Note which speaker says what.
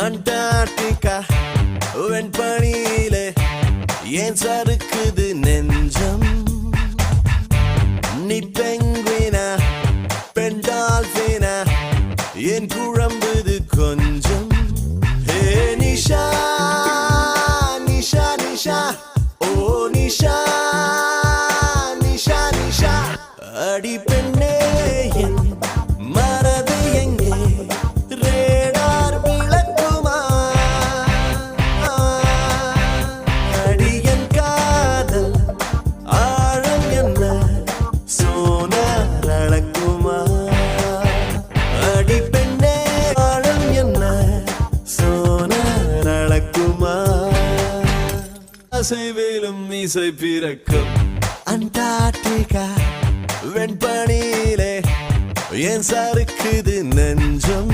Speaker 1: Antarctica வெண்பனியிலே ஏன் சறுக்குது நெஞ்சம் நீ பெங்குவினா பெண் டால்பினா ஏன் குழம்புது கொஞ்சம் ஹே நிஷா நிஷா நிஷா ஓ நிஷா நிஷா நிஷா அடி பெண்ணே என் மனது எங்கே ரேடார் விளக்குமா அடியன் காதல் ஆழம் என்ன சோனார் அளக்குமா அடி பெண்ணே ஆழம் என்ன சோனார் அளக்குமா அசைவேலும் இசை பிறக்கும் அண்டார்டிகா வெண்பனியிலே ஏன் சறுக்குது நெஞ்சம்